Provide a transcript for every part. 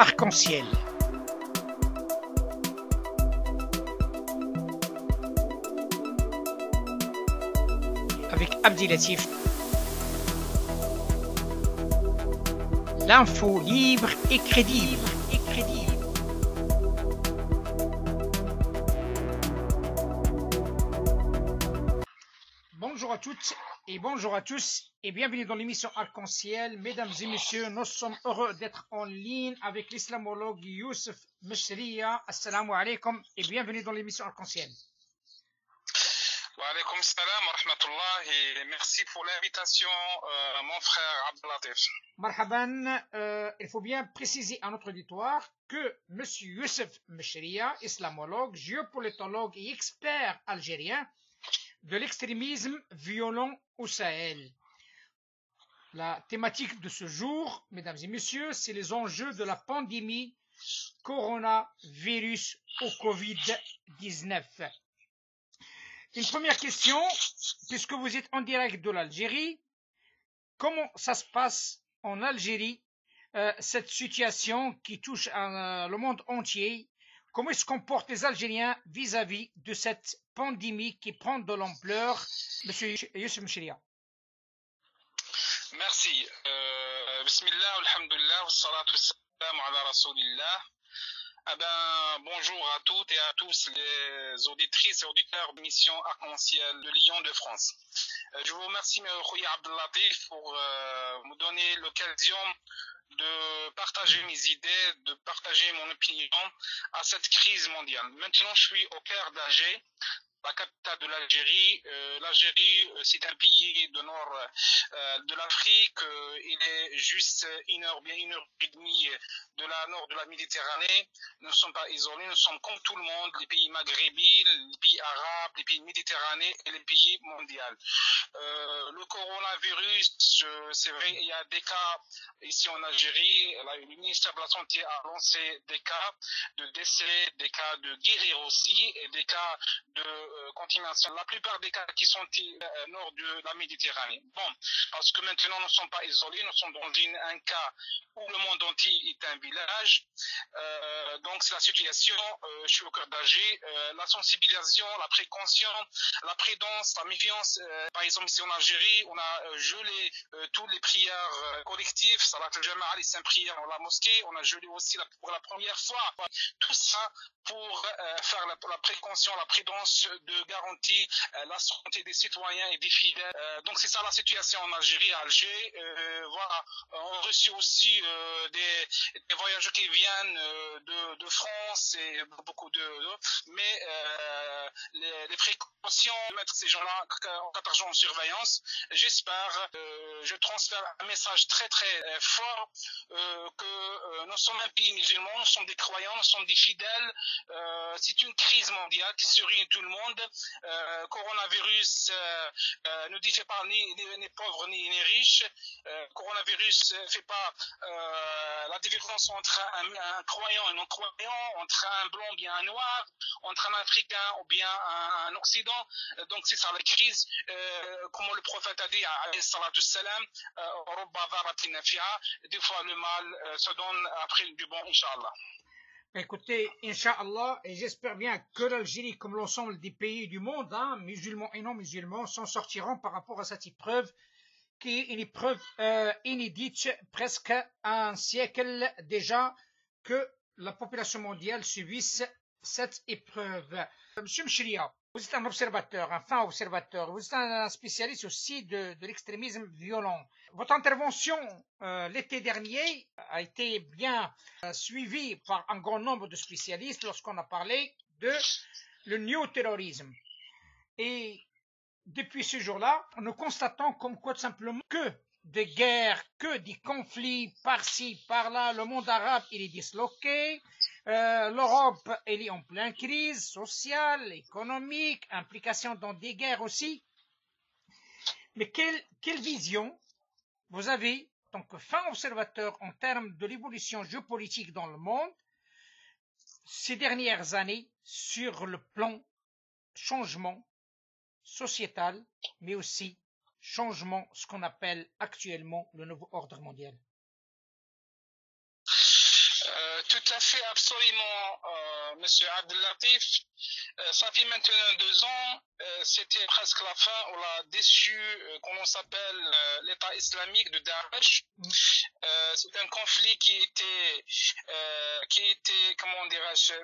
Arc-en-Ciel. Avec Abdilatif. L'info libre et crédible. Bonjour à toutes et bonjour à tous et bienvenue dans l'émission Arc-en-Ciel. Mesdames et messieurs, nous sommes heureux d'être en ligne avec l'islamologue Youssef Mechria. Assalamu alaikum et bienvenue dans l'émission Arc-en-Ciel. Wa alaykoum salam wa rahmatullah et merci pour l'invitation, mon frère Abdelatif. Marhaban, il faut bien préciser à notre auditoire que M. Youssef Mechria, islamologue, géopolitologue et expert algérien de l'extrémisme violent au Sahel. La thématique de ce jour, mesdames et messieurs, c'est les enjeux de la pandémie coronavirus au Covid-19. Une première question, puisque vous êtes en direct de l'Algérie, comment ça se passe en Algérie, cette situation qui touche le monde entier? Comment se comportent les Algériens vis-à-vis de cette pandémie qui prend de l'ampleur? Monsieur Youssef Mechria. Merci. Bismillah, alhamdulillah, wassalatu wassalamu ala rasulillah. Bonjour à toutes et à tous les auditrices et auditeurs de l'émission Arc-en-Ciel de Lyon de France. Je vous remercie, M. Abdelatif, pour me donner l'occasion de partager mes idées, de partager mon opinion à cette crise mondiale. Maintenant, je suis au cœur d'Alger, la capitale de l'Algérie. L'Algérie, c'est un pays du nord de l'Afrique. Il est juste une heure et demie de la nord de la Méditerranée. Nous ne sommes pas isolés, nous sommes comme tout le monde, les pays maghrébins, les pays arabes, les pays méditerranéens et les pays mondiaux. Le coronavirus, c'est vrai, il y a des cas ici en Algérie. Le ministère de la Santé a lancé des cas de décès, des cas de guérir aussi et des cas de contamination. La plupart des cas qui sont au nord de la Méditerranée. Bon, parce que maintenant nous ne sommes pas isolés, nous sommes dans un cas où le monde entier est un village. Donc c'est la situation. Je suis au cœur d'Alger. La sensibilisation, la précaution, la prudence, la méfiance. Par exemple ici en Algérie, on a gelé toutes les prières collectives, Salat al-Jama'a, les 5 prières dans la mosquée. On a gelé aussi pour la première fois. Tout ça pour faire la précaution, la prudence de garantir la santé des citoyens et des fidèles. Donc c'est ça la situation en Algérie, à Alger. Voilà, on reçu aussi des voyageurs qui viennent de France et beaucoup mais les précautions de mettre ces gens-là en 14 jours en surveillance. J'espère, je transfère un message très très fort que nous sommes un pays musulman, nous sommes des croyants, nous sommes des fidèles. C'est une crise mondiale qui survient tout le monde. Coronavirus ne diffère pas ni pauvres ni riches. Coronavirus ne fait pas la différence entre un croyant et un non-croyant, entre un blanc ou bien un noir, entre un africain ou bien un occident. Donc c'est ça la crise. Comme le prophète a dit, alayhi salatu salam, des fois le mal se donne après du bon, Inch'Allah. Écoutez, Inch'Allah, et j'espère bien que l'Algérie, comme l'ensemble des pays du monde, musulmans et non musulmans, s'en sortiront par rapport à cette épreuve, qui est une épreuve inédite, presque un siècle déjà, que la population mondiale subisse cette épreuve. Monsieur Mechria, vous êtes un observateur, un fin observateur, vous êtes un spécialiste aussi de l'extrémisme violent. Votre intervention l'été dernier a été bien suivie par un grand nombre de spécialistes lorsqu'on a parlé de le néo-terrorisme. Et depuis ce jour-là, nous constatons comme quoi tout simplement que des guerres, que des conflits par-ci, par-là, le monde arabe il est disloqué, l'Europe elle est en pleine crise sociale, économique, implication dans des guerres aussi. Mais quelle vision vous avez, en tant que fin observateur en termes de l'évolution géopolitique dans le monde ces dernières années sur le plan changement sociétal, mais aussi changement, ce qu'on appelle actuellement le nouveau ordre mondial? tout à fait, absolument, Monsieur Abdelatif. Ça fait maintenant 2 ans, c'était presque la fin, on a déçu, comment s'appelle, l'État islamique de Daesh. C'est un conflit qui était, comment dirais-je,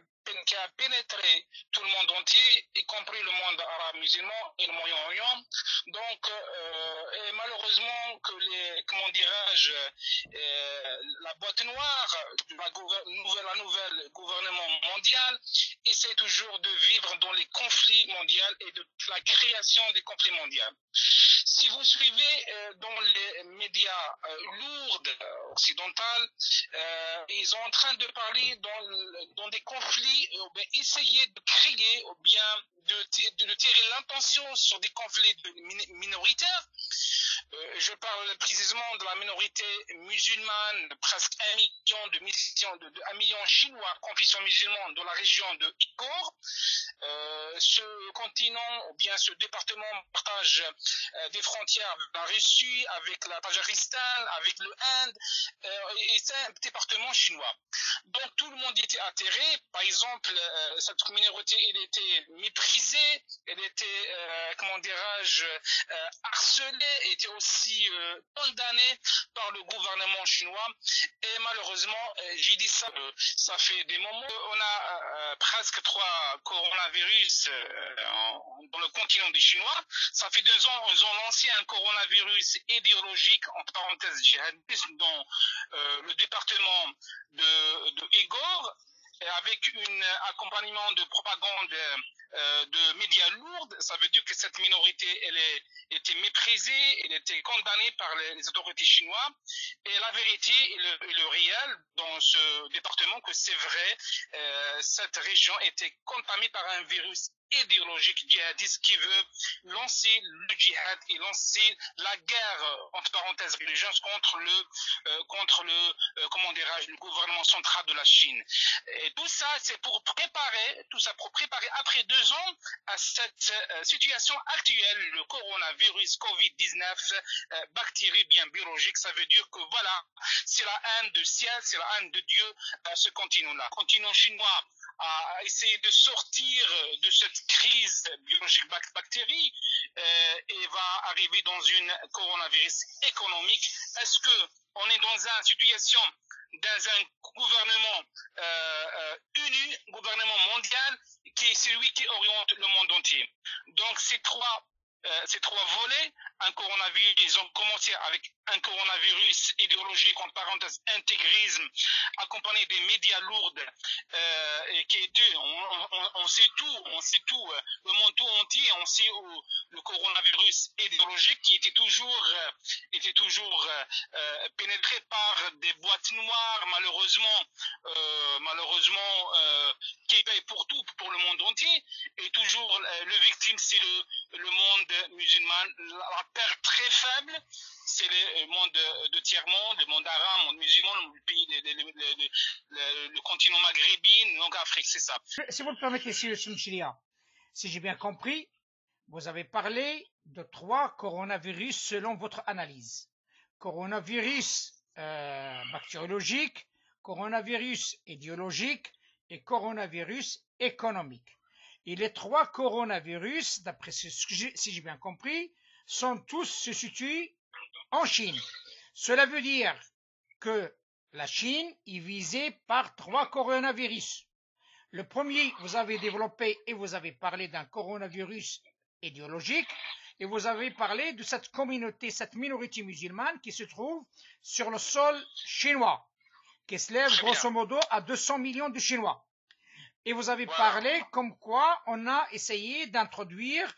qui a pénétré tout le monde entier, y compris le monde arabe musulman et le Moyen-Orient. Donc, et malheureusement que comment dirais-je, la boîte noire, la nouvelle gouvernement mondial essaie toujours de vivre dans les conflits mondiaux et de la création des conflits mondiaux. Si vous suivez dans les médias lourds occidentaux, ils sont en train de parler dans des conflits, ou bien essayer de créer, ou bien de tirer l'intention sur des conflits minoritaires. Je parle précisément de la minorité musulmane, presque 1 million chinois, confession musulmane de la région de Ouïghour. Ce continent, ou bien ce département partage des frontières avec la Russie, avec la Tadjikistan, avec l'Inde, et c'est un département chinois. Donc tout le monde était atterré. Par exemple, cette minorité, elle était méprisée, elle était, comment dirais-je, harcelée, était aussi condamnée par le gouvernement chinois. Et malheureusement, j'ai dit ça, ça fait des moments. On a presque 3 coronavirus dans le continent des Chinois. Ça fait 2 ans, ils ont lancé un coronavirus idéologique, entre parenthèses djihadiste, dans le département de Ouïghour, avec un accompagnement de propagande de médias lourds. Ça veut dire que cette minorité, elle était méprisée, elle était condamnée par les autorités chinoises. Et la vérité et le réel dans ce département, que c'est vrai, cette région était contaminée par un virus idéologique djihadiste qui veut lancer le djihad et lancer la guerre, entre parenthèses, religieuse contre comment dirais-je, le gouvernement central de la Chine. Et tout ça, c'est pour préparer après 2 ans à cette situation actuelle, le coronavirus Covid-19, bactérie bien biologique. Ça veut dire que voilà, c'est la haine du ciel, c'est la haine de Dieu à ce continent-là. Le continent chinois a essayé de sortir de cette crise biologique bactérie et va arriver dans une coronavirus économique. Est-ce que on est dans une situation, dans un gouvernement uni, gouvernement mondial, qui est celui qui oriente le monde entier? Donc ces trois volets, un coronavirus, ils ont commencé avec un coronavirus idéologique, en parenthèse, intégrisme, accompagné des médias lourds, et qui était, on sait tout, le monde tout entier, on sait où le coronavirus idéologique qui était toujours pénétré par des boîtes noires, malheureusement, qui paye pour tout, pour le monde entier, et toujours le victime, c'est le monde musulman. La perte très faible, c'est le monde de tiers-monde, le monde arabe, le monde musulman, le pays, le continent maghrébin, donc Afrique, c'est ça. Si vous le permettez, M. Mchilia, si j'ai bien compris, vous avez parlé de 3 coronavirus selon votre analyse. Coronavirus bactériologique, coronavirus idéologique et coronavirus économique. Et les 3 coronavirus, d'après si j'ai bien compris, se situent en Chine. Cela veut dire que la Chine est visée par 3 coronavirus. Le premier, vous avez développé et vous avez parlé d'un coronavirus idéologique, et vous avez parlé de cette communauté, cette minorité musulmane qui se trouve sur le sol chinois, qui se lève grosso modo à 200 millions de Chinois. Et vous avez parlé comme quoi on a essayé d'introduire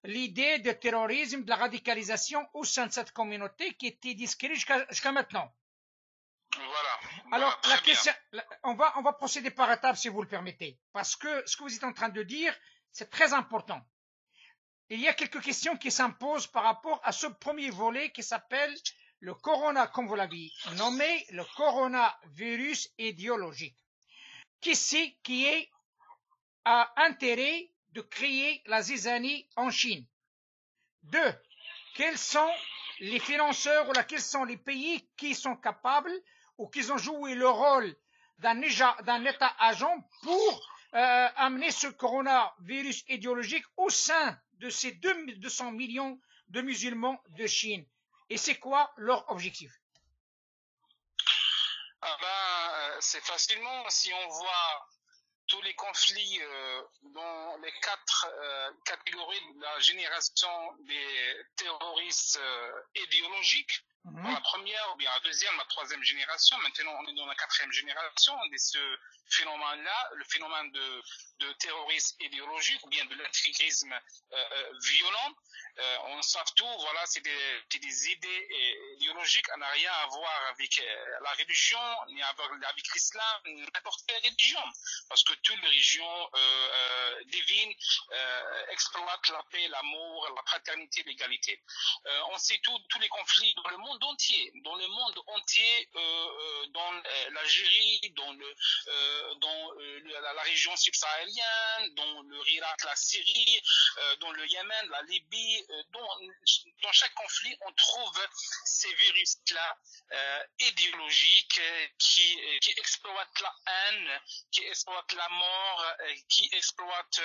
l'idée de terrorisme, de la radicalisation au sein de cette communauté qui était discrète jusqu'à maintenant. Voilà. Alors, la question, on va procéder par étapes si vous le permettez, parce que ce que vous êtes en train de dire, c'est très important. Il y a quelques questions qui s'imposent par rapport à ce premier volet qui s'appelle le comme vous l'avez nommé, le coronavirus idéologique. Qui a intérêt de créer la zizanie en Chine? 2. Quels sont les financeurs ou quels sont les pays qui sont capables ou qui ont joué le rôle d'un État agent pour amener ce coronavirus idéologique au sein de ces 200 millions de musulmans de Chine. Et c'est quoi leur objectif? C'est facilement, si on voit tous les conflits dans les quatre catégories de la génération des terroristes idéologiques, dans la première, ou bien la deuxième, la troisième génération, maintenant on est dans la quatrième génération de ce phénomène-là, le phénomène de terrorisme idéologique, ou bien de l'intégrisme violent. On sait tout, voilà, c'est des idées idéologiques, on n'a rien à voir avec la religion, ni avec l'islam, n'importe quelle religion, parce que toutes les religions divines exploitent la paix, l'amour, la fraternité, l'égalité. On sait tous les conflits dans le monde entier, dans l'Algérie, dans la région subsaharienne, dans le Irak, la Syrie, dans le Yémen, la Libye, dans chaque conflit, on trouve ces virus-là idéologiques qui exploitent la haine, qui exploitent la mort, qui exploitent,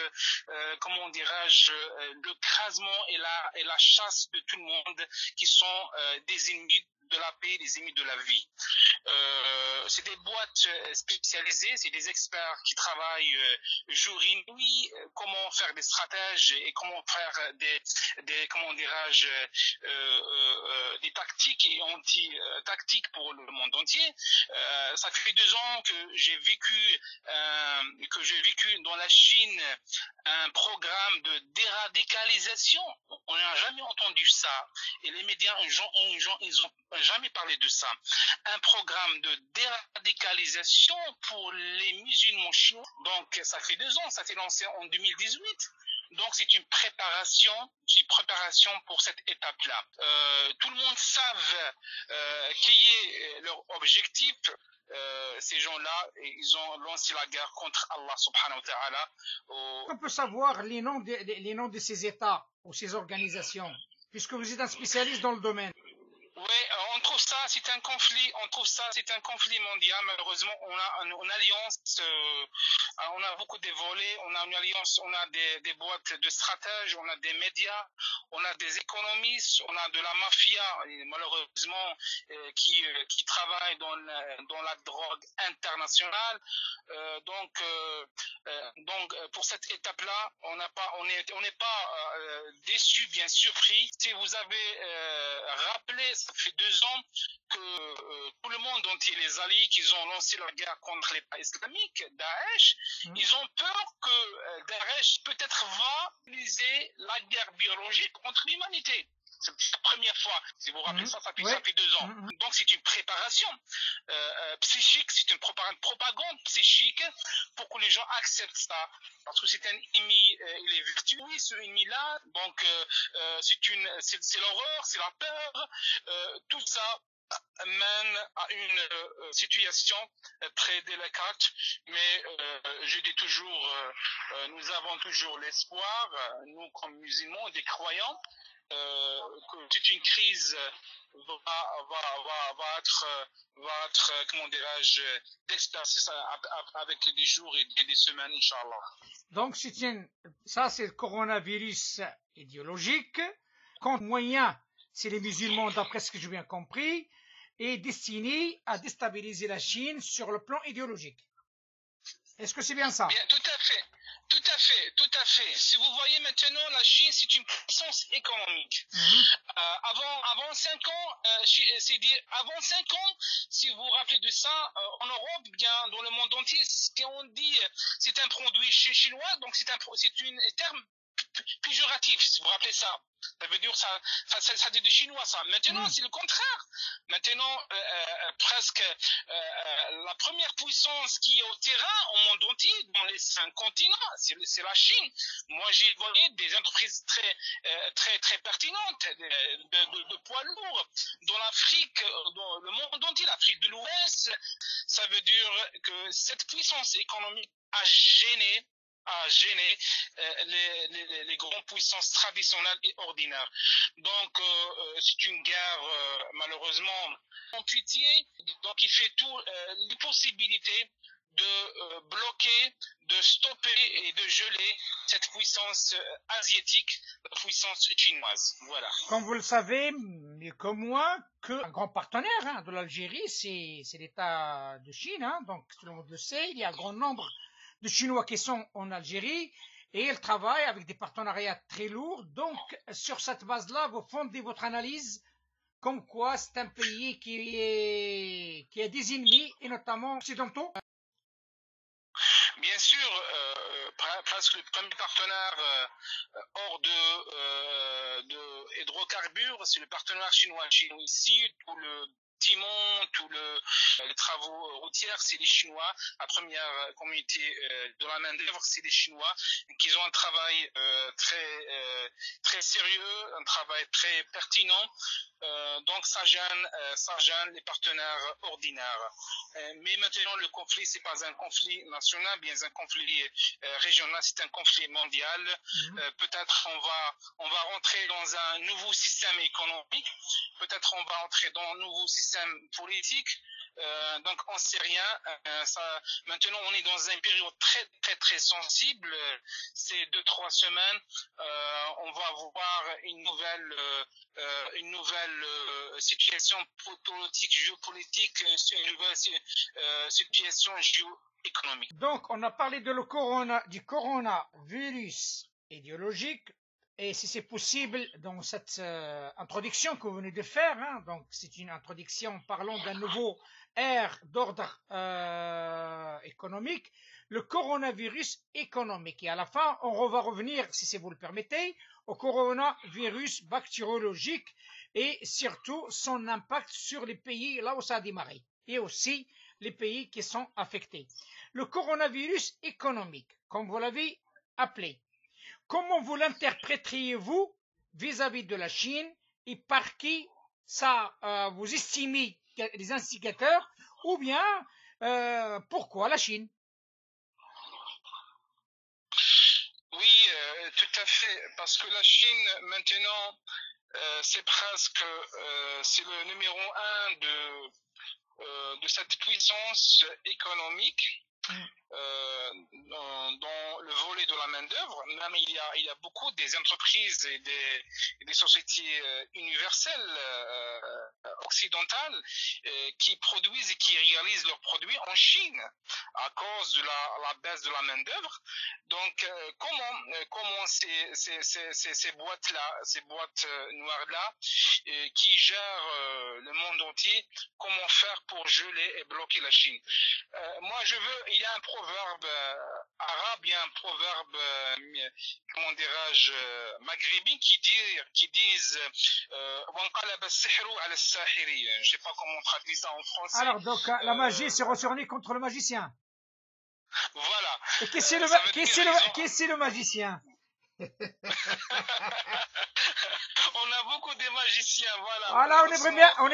comment dirais-je, le crasement et la chasse de tout le monde, qui sont des ennemis de la paix, des ennemis de la vie. C'est des boîtes spécialisées, c'est des experts qui travaillent jour et nuit, comment faire des stratèges et comment faire comment dirais-je, des tactiques et anti-tactiques pour le monde entier. Ça fait 2 ans que j'ai vécu dans la Chine un programme de déradicalisation. On n'a jamais entendu ça. Et les médias, ils ont jamais parlé de ça. Un programme de déradicalisation pour les musulmans chinois. Donc, ça fait 2 ans, ça a été lancé en 2018. Donc, c'est une préparation pour cette étape-là. Tout le monde savent quel est leur objectif. Ces gens-là, ils ont lancé la guerre contre Allah subhanahu wa ta'ala. On peut savoir les noms de ces États ou ces organisations, puisque vous êtes un spécialiste dans le domaine. Oui, on trouve ça, c'est un conflit mondial. Malheureusement, on a une alliance, on a beaucoup de volets, on a une alliance, on a des boîtes de stratèges, on a des médias, on a des économistes, on a de la mafia, malheureusement, qui travaille dans la drogue internationale. Donc, pour cette étape-là, on n'est pas déçu, bien surpris. Si vous avez rappelé, ça fait 2 ans que tout le monde entier, les alliés qui ont lancé la guerre contre l'État islamique, Daesh, ils ont peur que Daesh peut-être va utiliser la guerre biologique contre l'humanité. C'est la première fois. Si vous vous rappelez ça fait 2 ans. Donc c'est une préparation psychique, c'est une propagande psychique pour que les gens acceptent ça. Parce que c'est un ennemi, il est virtueux, ce ennemi-là. Donc c'est l'horreur, c'est la peur. Tout ça mène à une situation très délicate, mais je dis toujours, nous avons toujours l'espoir, nous comme musulmans, des croyants, que c'est une crise va être, comment dirais-je, d'expertise avec des jours et des semaines, Inch'Allah. Donc ça c'est le coronavirus idéologique. Contre moyen, c'est les musulmans, d'après ce que j'ai bien compris, est destiné à déstabiliser la Chine sur le plan idéologique. Est-ce que c'est bien ça? Bien, tout à fait. Si vous voyez maintenant, la Chine, c'est une puissance économique. Avant 5 ans, avant 5 ans, si vous vous rappelez de ça, en Europe, bien dans le monde entier, ce qu'on dit, c'est un produit chinois, donc c'est un terme péjoratif, si vous vous rappelez ça. Ça veut dire ça dit du chinois, ça. Maintenant, c'est le contraire. Maintenant, presque la première puissance qui est au terrain au monde entier, dans les 5 continents, c'est la Chine. Moi, j'ai voyé des entreprises très pertinentes, de poids lourds, dans l'Afrique, dans le monde entier, l'Afrique de l'Ouest. Ça veut dire que cette puissance économique a gêné à gêner les grandes puissances traditionnelles et ordinaires. Donc, c'est une guerre, malheureusement, amputé, donc il fait tout les possibilités de bloquer, de stopper et de geler cette puissance asiatique, la puissance chinoise. Voilà. Comme vous le savez, mieux que moi, qu'un grand partenaire de l'Algérie, c'est l'État de Chine. Donc, tout le monde le sait, il y a un grand nombre de Chinois qui sont en Algérie et ils travaillent avec des partenariats très lourds. Donc, sur cette base-là, vous fondez votre analyse comme quoi c'est un pays qui a des ennemis, et notamment occidentaux. Bien sûr, presque le premier partenaire hors de hydrocarbures, c'est le partenaire chinois. Ici, tout le timon, les travaux routiers, c'est les Chinois. La première communauté de la main-d'œuvre, c'est les Chinois, qui ont un travail très sérieux, un travail très pertinent. Donc ça gêne les partenaires ordinaires. Mais maintenant, le conflit, c'est pas un conflit national, bien un conflit régional, c'est un conflit mondial. Peut-être on va rentrer dans un nouveau système économique, peut-être on va entrer dans un nouveau système politique. Donc on sait rien. Maintenant, on est dans une période très sensible. Ces 2-3 semaines, on va voir une nouvelle situation politique, géopolitique, une nouvelle situation géoéconomique. Donc, on a parlé du coronavirus idéologique. Et si c'est possible, dans cette introduction que vous venez de faire, donc c'est une introduction parlant d'un nouveau ère d'ordre économique, le coronavirus économique. Et à la fin, on va revenir, si vous le permettez, au coronavirus bactériologique et surtout son impact sur les pays là où ça a démarré et aussi les pays qui sont affectés. Le coronavirus économique, comme vous l'avez appelé, comment vous l'interpréteriez-vous vis-à-vis de la Chine et par qui ça vous estimez les instigateurs ou bien pourquoi la Chine? Oui, tout à fait, parce que la Chine maintenant c'est presque c'est le numéro 1 de cette puissance économique. Dans le volet de la main-d'œuvre, même il y a beaucoup des entreprises et des sociétés universelles occidentales qui produisent et qui réalisent leurs produits en Chine à cause de la baisse de la main-d'œuvre. Donc, comment ces boîtes-là, ces boîtes noires-là, qui gèrent le monde entier, comment faire pour geler et bloquer la Chine? Moi, il y a un proverbe arabe, il y a un proverbe, comment dirais-je, maghrébin qui disent وَانْقَلَبَ السِّحْرُ عَلَى السَّاحِرِ. Je ne sais pas comment on traduit ça en français. Alors, donc, la magie s'est retournée contre le magicien. Voilà. Et qui c'est le magicien? On a beaucoup de magiciens, voilà. Voilà, on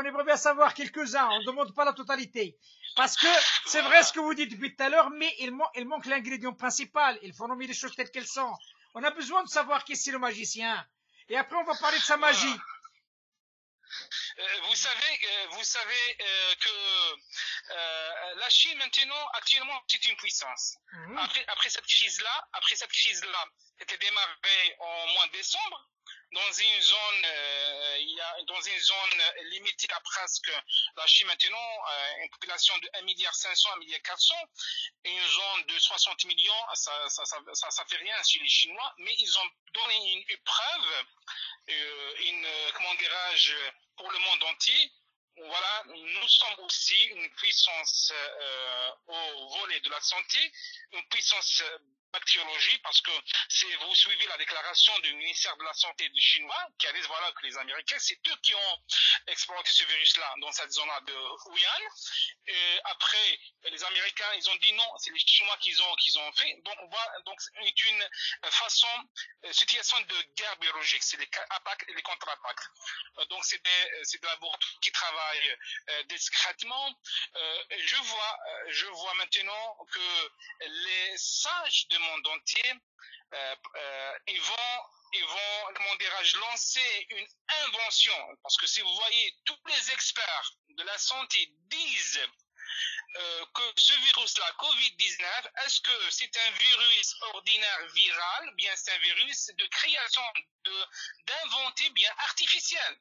aimerait bien savoir quelques-uns. On ne demande pas la totalité. Parce que c'est vrai ce que vous dites depuis tout à l'heure, mais il manque l'ingrédient principal. Il faut nommer les choses telles qu'elles sont. On a besoin de savoir qui c'est le magicien. Et après, on va parler de sa magie. Vous savez que la Chine maintenant, actuellement, c'est une puissance. Après cette crise-là, c'était démarré en mois de décembre. Dans une zone, dans une zone limitée à presque la Chine maintenant, une population de 1,5 milliard, 1,4 milliard, une zone de 60 millions, ça fait rien chez les Chinois, mais ils ont donné une épreuve, comment dirais-je, pour le monde entier. Voilà, nous sommes aussi une puissance au volet de la santé, une puissance bactériologie, parce que vous suivez la déclaration du ministère de la Santé du Chinois qui a dit voilà que les Américains, c'est eux qui ont exploité ce virus-là dans cette zone-là de Wuhan. Et après, les Américains, ils ont dit non, c'est les Chinois qui ont fait. Donc, on voit, donc c'est une situation de guerre biologique, c'est les attaques et les contre-attaques. Donc, c'est des laboratoires qui travaillent discrètement. Je vois maintenant que les sages du monde entier, ils vont, comment dirais-je, lancer une invention. Parce que si vous voyez, tous les experts de la santé disent que ce virus-là, Covid-19, est-ce que c'est un virus ordinaire viral, bien c'est un virus de création, d'inventé, bien artificiel.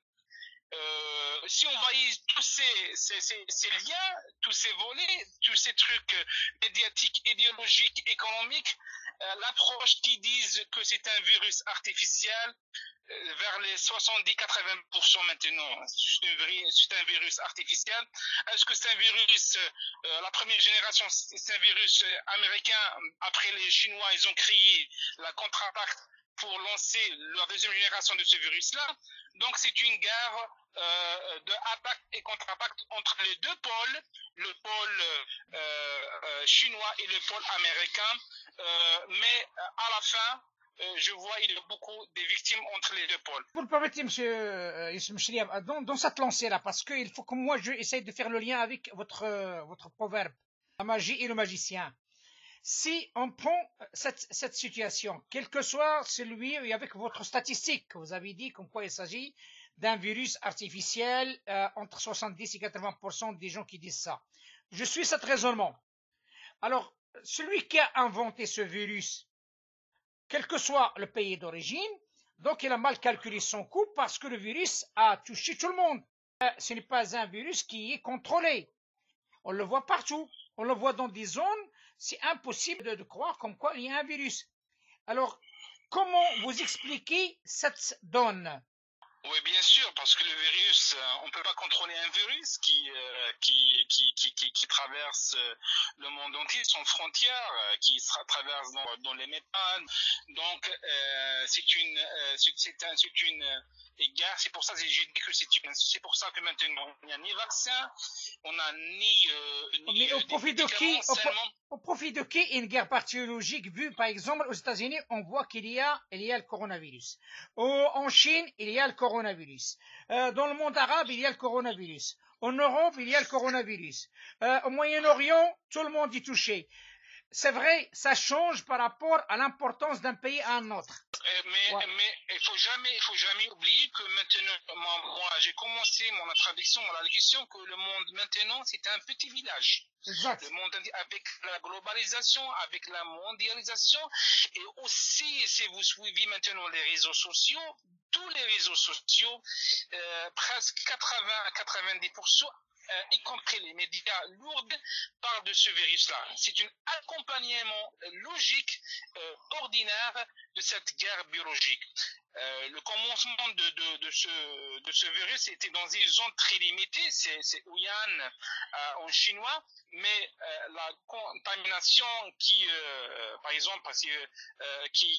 Si on voyait tous ces liens, tous ces volets, tous ces trucs médiatiques, idéologiques, économiques, l'approche qui disent que c'est un virus artificiel, vers les 70-80% maintenant, c'est un virus artificiel. Est-ce que c'est un virus, la première génération, c'est un virus américain, après les Chinois, ils ont créé la contre-attaque pour lancer leur deuxième génération de ce virus-là. Donc c'est une guerre de attaque et contre-attaque entre les deux pôles, le pôle chinois et le pôle américain. Mais à la fin, je vois il y a beaucoup de victimes entre les deux pôles. Vous le permettez, monsieur Mchliab, dans cette lancée-là, parce qu'il faut que moi je essaye de faire le lien avec votre proverbe, la magie et le magicien. Si on prend cette situation, quel que soit celui et avec votre statistique, vous avez dit comme quoi il s'agit d'un virus artificiel, entre 70 et 80% des gens qui disent ça. Je suis cet raisonnement. Alors, celui qui a inventé ce virus, quel que soit le pays d'origine, donc il a mal calculé son coût parce que le virus a touché tout le monde. Ce n'est pas un virus qui est contrôlé. On le voit partout. On le voit dans des zones. C'est impossible de croire comme quoi il y a un virus. Alors, comment vous expliquez cette donne? Oui, bien sûr, parce que le virus, on ne peut pas contrôler un virus qui traverse le monde entier sans frontières, qui traverse dans les méthanes. Donc, c'est une guerre. C'est pour ça que j'ai dit que c'est pour ça que maintenant il n'y a ni vaccin, on n'a ni mais au profit de qui? Au profit de qui une guerre bactériologique vue, par exemple, aux États-Unis, on voit qu'il y a le coronavirus. En Chine, il y a le coronavirus. Dans le monde arabe, il y a le coronavirus. En Europe, il y a le coronavirus. Au Moyen-Orient, tout le monde est touché. C'est vrai, ça change par rapport à l'importance d'un pays à un autre. Mais il faut jamais oublier que maintenant, moi j'ai commencé mon introduction, mon allocution, que le monde maintenant c'est un petit village. Exact. Le monde avec la globalisation, avec la mondialisation, et aussi si vous suivez maintenant les réseaux sociaux, tous les réseaux sociaux, presque 80-90%, y compris les médias lourds, parlent de ce virus-là. C'est un accompagnement logique, ordinaire de cette guerre biologique. Le commencement de ce virus était dans une zone très limitée, c'est Wuhan en chinois, mais la contamination par exemple, qui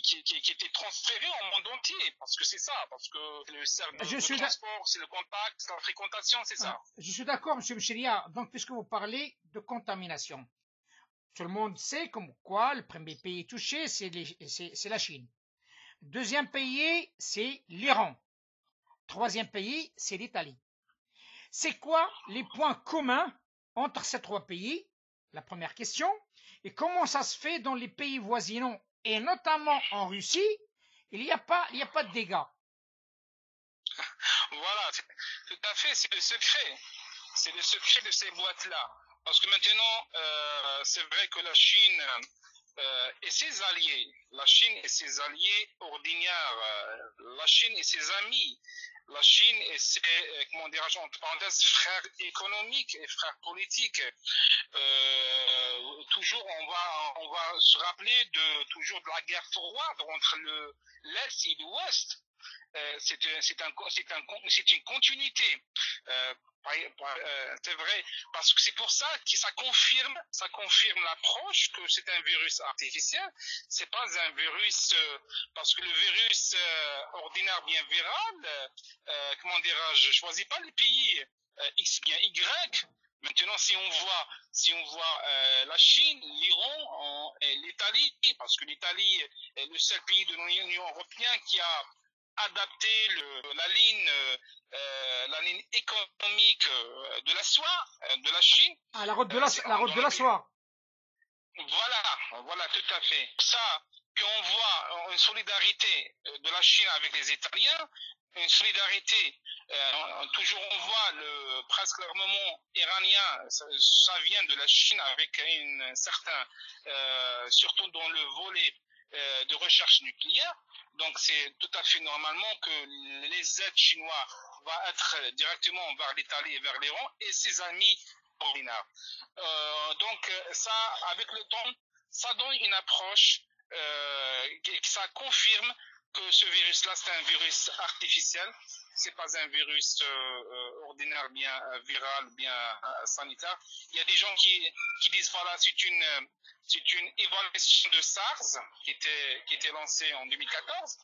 était transférée au monde entier, parce que c'est ça, parce que le cercle de transport, c'est le contact, c'est la fréquentation, c'est ça. Je suis d'accord, M. Mchilia. Donc, puisque vous parlez de contamination, tout le monde sait comme quoi le premier pays touché, c'est la Chine. Deuxième pays, c'est l'Iran. Troisième pays, c'est l'Italie. C'est quoi les points communs entre ces trois pays? La première question. Et comment ça se fait dans les pays voisinants, et notamment en Russie, il n'y a pas de dégâts? Voilà, tout à fait, c'est le secret. C'est le secret de ces boîtes-là. Parce que maintenant, c'est vrai que la Chine et ses alliés, la Chine et ses alliés ordinaires, la Chine et ses amis, la Chine et ses, comment dirais-je, entre parenthèses, frères économiques et frères politiques. Toujours, on va se rappeler toujours de la guerre froide entre l'Est et l'Ouest. C'est une continuité. C'est vrai, parce que c'est pour ça que ça confirme l'approche que c'est un virus artificiel. C'est pas un virus, parce que le virus ordinaire bien viral, comment dirais-je, choisis pas le pays X bien Y. Maintenant, si on voit la Chine, l'Iran et l'Italie, parce que l'Italie est le seul pays de l'Union européenne qui a adapté la ligne économique de la soie de la Chine. Ah, la route de la soie. Voilà, tout à fait. Ça, qu'on voit une solidarité de la Chine avec les Italiens, une solidarité, toujours on voit presque l'armement iranien, ça vient de la Chine avec un certain, surtout dans le volet de recherche nucléaire. Donc c'est tout à fait normalement que les aides chinois vont être directement vers l'Italie et vers l'Iran et ses amis ordinaires. Donc ça, avec le temps, ça donne une approche, ça confirme que ce virus-là, c'est un virus artificiel, c'est pas un virus ordinaire, bien viral, bien sanitaire. Il y a des gens qui disent voilà, c'est une évaluation de SARS qui était lancée en 2014.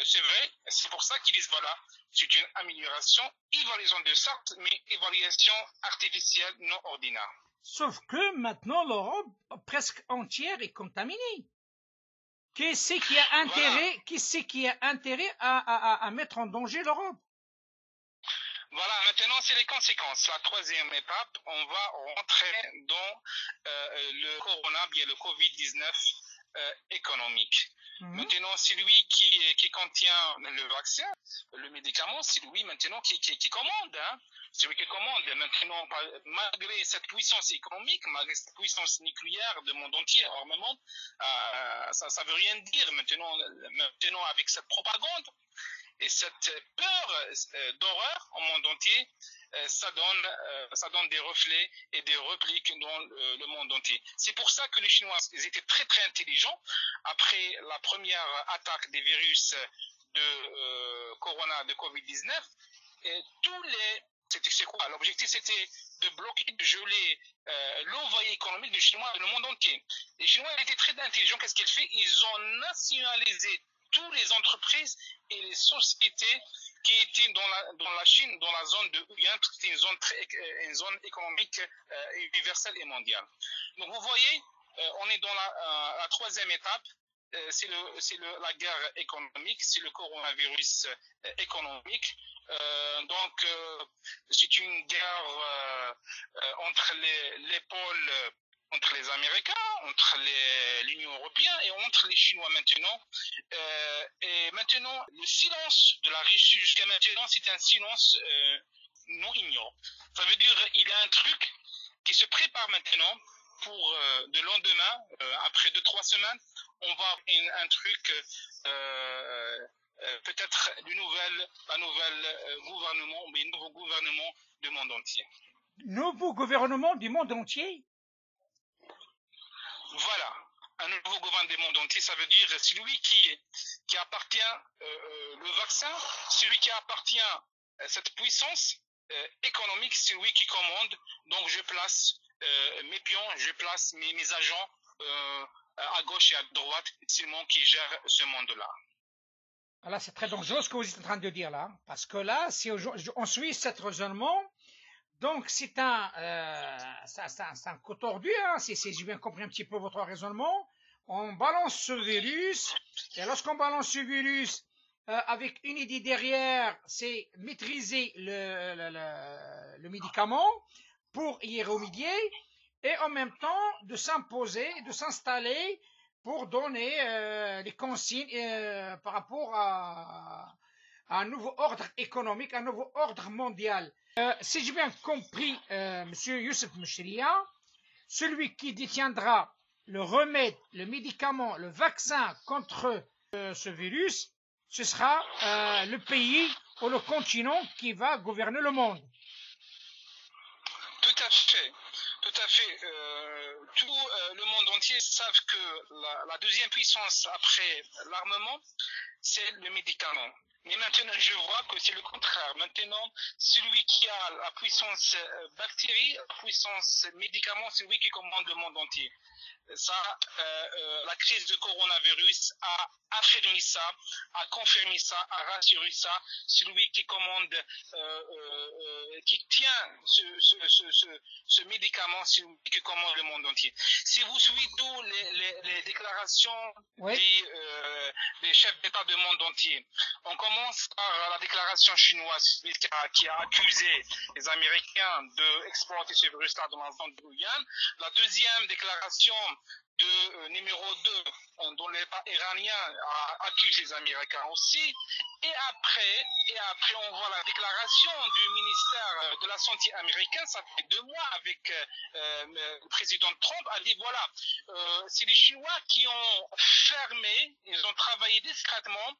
C'est vrai, c'est pour ça qu'ils disent voilà, c'est une amélioration, évaluation de SARS, mais évaluation artificielle non ordinaire. Sauf que maintenant l'Europe presque entière est contaminée. Qui c'est qui a intérêt à mettre en danger l'Europe? Voilà, maintenant c'est les conséquences. La troisième étape, on va rentrer dans le corona, bien le Covid-19 économique. Maintenant, c'est lui qui contient le vaccin, le médicament, c'est lui maintenant qui commande. Hein. C'est lui qui commande. Maintenant, malgré cette puissance économique, malgré cette puissance nucléaire du monde entier, armement, ça veut rien dire. Maintenant, avec cette propagande et cette peur d'horreur au monde entier, ça donne des reflets et des répliques dans le monde entier. C'est pour ça que les Chinois, ils étaient très très intelligents. Après la première attaque des virus de Corona, de Covid-19, c'est quoi? L'objectif c'était de bloquer, de geler l'envoyé économique des Chinois dans le monde entier. Les Chinois étaient très intelligents. Qu'est-ce qu'ils font? Ils ont nationalisé toutes les entreprises et les sociétés qui étaient dans la Chine, dans la zone de Huyan, c'était une zone économique universelle et mondiale. Donc vous voyez, on est dans la troisième étape, c'est la guerre économique, c'est le coronavirus économique. Donc c'est une guerre entre les pôles, entre les Américains, entre l'Union européenne et entre les Chinois maintenant. Et maintenant, le silence de la Russie jusqu'à maintenant, c'est un silence non ignorant. Ça veut dire qu'il y a un truc qui se prépare maintenant pour de lendemain, après 2-3 semaines, on va un truc peut-être un nouveau gouvernement du monde entier. Nouveau gouvernement du monde entier? Voilà, un nouveau gouvernement du monde entier, ça veut dire celui qui appartient le vaccin, celui qui appartient à cette puissance économique, celui qui commande. Donc je place mes pions, je place mes agents à gauche et à droite, c'est moi qui gère ce monde-là. Là, c'est très dangereux ce que vous êtes en train de dire là, parce que là, si on suit cet raisonnement, donc c'est un coup tordu, hein, si j'ai bien compris un petit peu votre raisonnement. On balance ce virus, et lorsqu'on balance ce virus avec une idée derrière, c'est maîtriser le médicament pour y remédier, et en même temps de s'imposer, de s'installer pour donner les consignes par rapport à un nouveau ordre économique, un nouveau ordre mondial. Si j'ai bien compris, Monsieur Youssef Mechria, celui qui détiendra le remède, le médicament, le vaccin contre ce virus, ce sera le pays ou le continent qui va gouverner le monde. Tout à fait. Tout à fait. Tout le monde entier savent que la deuxième puissance après l'armement, c'est le médicament. Mais maintenant, je vois que c'est le contraire. Maintenant, celui qui a la puissance bactérie, la puissance médicament, c'est lui qui commande le monde entier. Ça, la crise de coronavirus a affirmé ça, a confirmé ça, a rassuré ça. Celui qui commande, qui tient ce médicament, c'est lui qui commande le monde entier. Si vous suivez tous les déclarations des chefs d'État du monde entier, on commence par la déclaration chinoise qui a accusé les Américains d'exploiter ce virus-là dans la zone de Guyane. La deuxième déclaration de numéro 2, dont l'État iranien a accusé les Américains aussi. Et après, on voit la déclaration du ministère de la Santé américain, ça fait 2 mois, avec le président Trump, a dit voilà, c'est les Chinois qui ont fermé, ils ont travaillé discrètement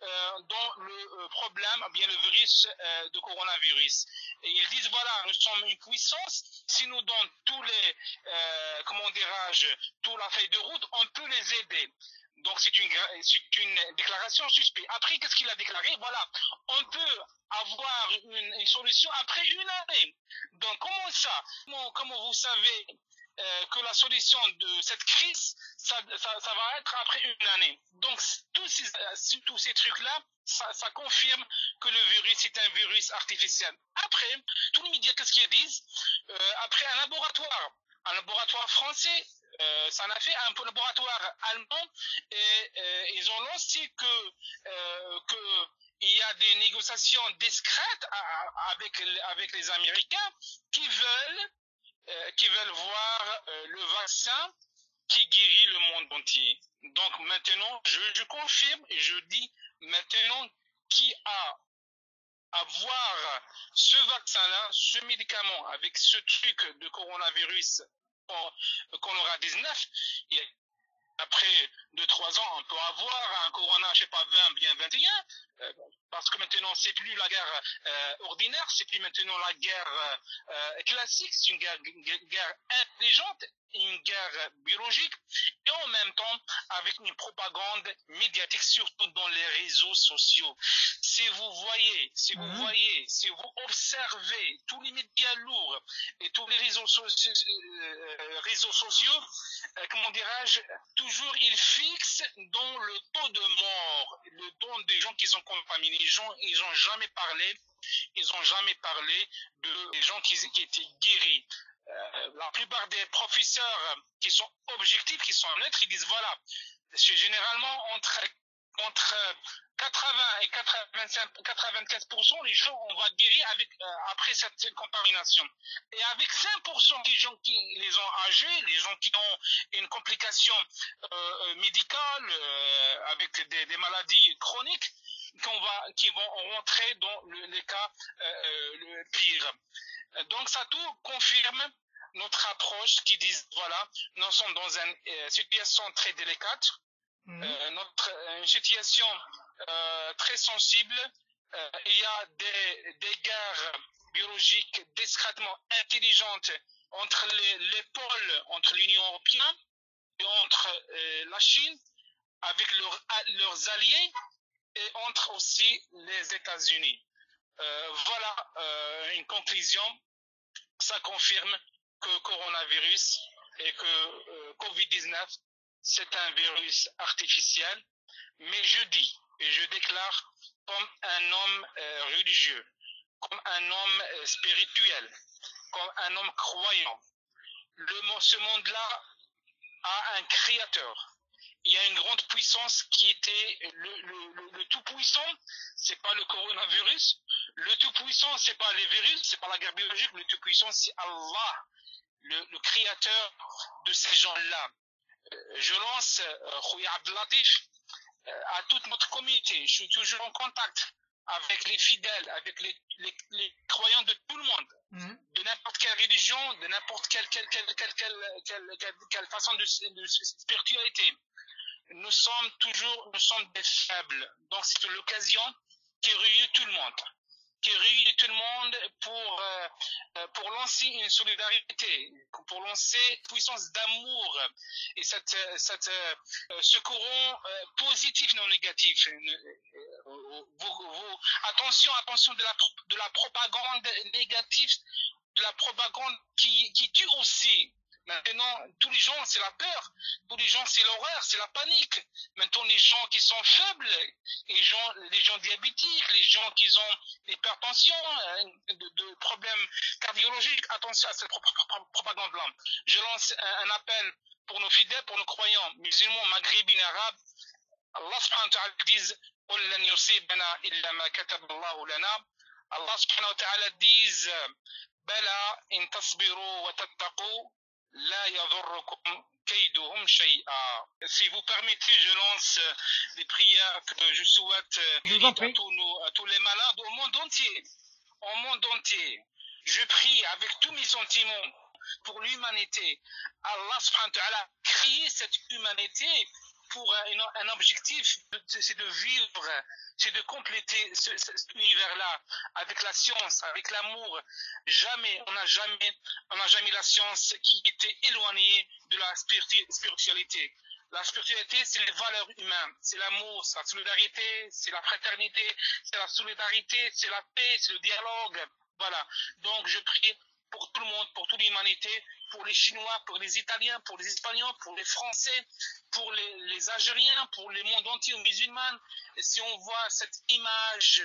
dans le problème, bien le virus de coronavirus. Et ils disent voilà, nous sommes une puissance, si nous donnons tous les, comment dirais-je, toute la feuille de route, on peut les aider. Donc c'est une déclaration suspecte. Après, qu'est-ce qu'il a déclaré? Voilà, on peut avoir une solution après une année. Donc comment ça? Comment vous savez que la solution de cette crise, ça va être après une année. Donc tous ces trucs-là, ça confirme que le virus est un virus artificiel. Après, tous les médias, qu'est-ce qu'ils disent? Après un laboratoire français, ça en a fait un laboratoire allemand, et ils ont lancé que il y a des négociations discrètes avec les Américains qui veulent voir le vaccin qui guérit le monde entier. Donc maintenant, je confirme et je dis maintenant qui a à voir ce vaccin-là, ce médicament avec ce truc de coronavirus qu'on aura 19, et après 2-3 ans, on peut avoir un corona, je sais pas, 20, bien 21, parce que maintenant, c'est plus la guerre ordinaire, c'est plus maintenant la guerre classique, c'est une guerre intelligente, une guerre biologique, et en même temps, avec une propagande médiatique, surtout dans les réseaux sociaux. Si vous observez tous les médias lourds et tous les réseaux sociaux, comment dirais-je, toujours ils fixent dans le taux de mort, le taux des gens qui sont contaminés. Les gens, ils n'ont jamais parlé des gens qui étaient guéris. La plupart des professeurs qui sont objectifs, qui sont neutres, ils disent voilà, c'est généralement entre 80 et 95% les gens on va guérir après cette contamination. Et avec 5% des gens qui les ont âgés, les gens qui ont une complication médicale avec des maladies chroniques, qui vont rentrer dans les cas le pire. Donc ça tout confirme notre approche qui dit voilà, nous sommes dans une situation très délicate, une situation très sensible. Il y a des guerres biologiques discrètement intelligentes entre les pôles, entre l'Union européenne et entre la Chine, avec leurs alliés, et entre aussi les États-Unis. Voilà une conclusion. Ça confirme que coronavirus et que Covid-19, c'est un virus artificiel. Mais je dis et je déclare comme un homme religieux, comme un homme spirituel, comme un homme croyant. Ce monde-là a un créateur. Il y a une grande puissance qui était le tout-puissant, c'est pas le coronavirus. Le tout-puissant, c'est pas les virus, c'est pas la guerre biologique. Le tout-puissant, c'est Allah, le créateur de ces gens-là. Je lance Khouya Abdelatif à toute notre communauté. Je suis toujours en contact avec les fidèles, avec les croyants de tout le monde, de n'importe quelle religion, de n'importe quelle façon de spiritualité. Nous sommes des faibles. Donc c'est l'occasion qui réunit tout le monde. Pour pour lancer une solidarité, pour lancer une puissance d'amour et ce courant positif non négatif. Attention de la propagande négative, de la propagande qui tue aussi. Maintenant, tous les gens, c'est la peur. Tous les gens, c'est l'horreur, c'est la panique. Maintenant, les gens qui sont faibles, les gens diabétiques, les gens qui ont l'hypertension, de problèmes cardiologiques, attention à cette propagande-là. Je lance un appel pour nos fidèles, pour nos croyants musulmans, maghrébins, arabes. Allah subhanahu wa ta'ala dit قُلْ لَنْ يُصِيبَنَا إِلَّا مَا كَتَبَ اللَّهُ لَنَا. Allah subhanahu wa ta'ala dit بَلَا إِن تَصْبِرُوا وَتَتَّقُوا لا يضركم كيدهم شيئا. Si vous permettez, je lance des prières que je souhaite à tous les malades au monde entier. Au monde entier. Je prie avec tous mes sentiments pour l'humanité. Allah subhanahu wa ta'ala a créé cette humanité pour un objectif, c'est de vivre, c'est de compléter cet univers-là avec la science, avec l'amour. On n'a jamais la science qui était éloignée de la spiritualité. La spiritualité, c'est les valeurs humaines, c'est l'amour, c'est la solidarité, c'est la fraternité, c'est la solidarité, c'est la paix, c'est le dialogue. Voilà. Donc, je prie pour tout le monde, pour toute l'humanité, pour les Chinois, pour les Italiens, pour les Espagnols, pour les Français, pour les Algériens, pour le monde entier musulman. Et si on voit cette image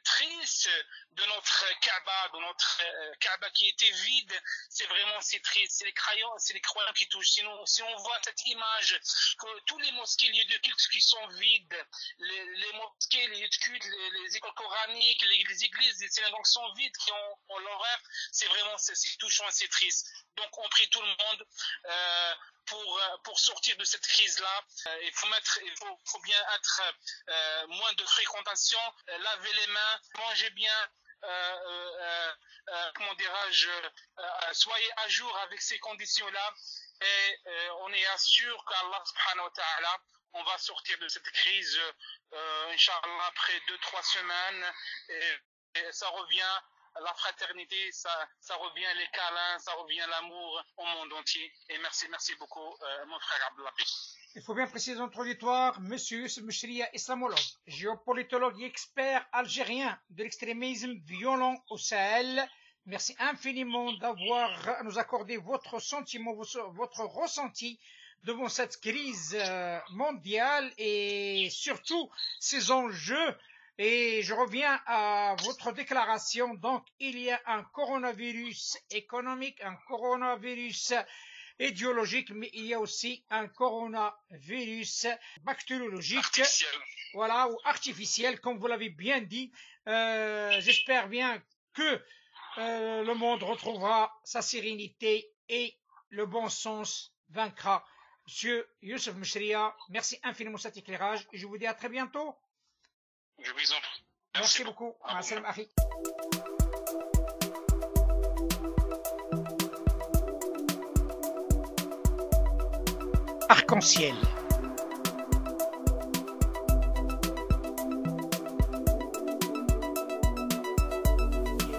triste de notre Kaaba qui était vide, c'est triste, c'est les croyants qui touchent. Sinon, si on voit cette image que tous les mosquées, les lieux de culte qui sont vides, les mosquées, les lieux de culte, les écoles coraniques, les églises, les synagogues sont vides, qui ont l'horreur, c'est vraiment c'est touchant, c'est triste. Donc on prie tout le monde pour sortir de cette crise-là. Il faut bien être moins de fréquentation, laver les mains, manger bien, comment dirais-je, soyez à jour avec ces conditions-là et on est assuré qu'Allah subhanahu wa ta'ala, on va sortir de cette crise, Inch'Allah, après 2-3 semaines et ça revient. La fraternité, ça revient les câlins, ça revient l'amour au monde entier. Et merci beaucoup, mon frère Abdelabi. Il faut bien préciser notre auditoire, Monsieur Youssef Mchria, islamologue, géopolitologue et expert algérien de l'extrémisme violent au Sahel. Merci infiniment d'avoir nous accordé votre sentiment, votre ressenti devant cette crise mondiale et surtout ces enjeux. Et je reviens à votre déclaration. Donc, il y a un coronavirus économique, un coronavirus idéologique, mais il y a aussi un coronavirus bactériologique. Artificiel. Voilà, ou artificiel, comme vous l'avez bien dit. J'espère bien que le monde retrouvera sa sérénité et le bon sens vaincra. Monsieur Youssef Mchria, merci infiniment pour cet éclairage et je vous dis à très bientôt. Je vous en prie. Merci beaucoup. Salam Akhi. Arc-en-ciel.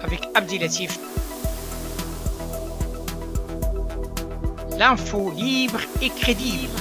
Avec Abdelatif. L'info libre et crédible.